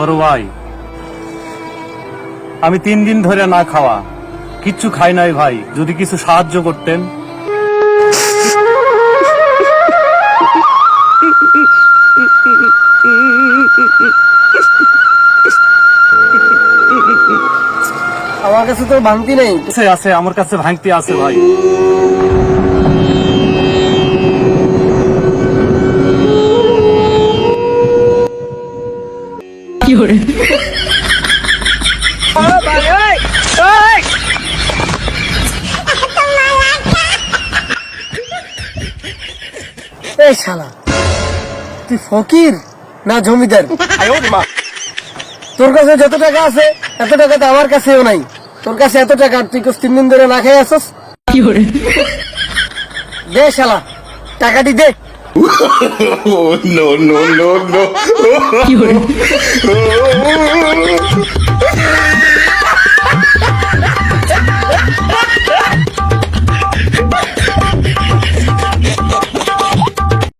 বড় ভাই, আমি 3 দিন ধরে না খাওয়া, কিচ্ছু খাই নাই ভাই, যদি কিছু সাহায্য করতেন। আমার কাছে তো ভাঙতি নেই। আছে আছে, আমার কাছে ভাঙতি আছে ভাই। এই শালা, তুই ফকির না জমিদার? তোর কাছে যত টাকা আছে এত টাকা তো আমার কাছেও নাই। তোর কাছে এত টাকা, তুই 3 দিন ধরে না খেয়ে আসছ। দে শালা, টাকাটি দে। no, no, no, no.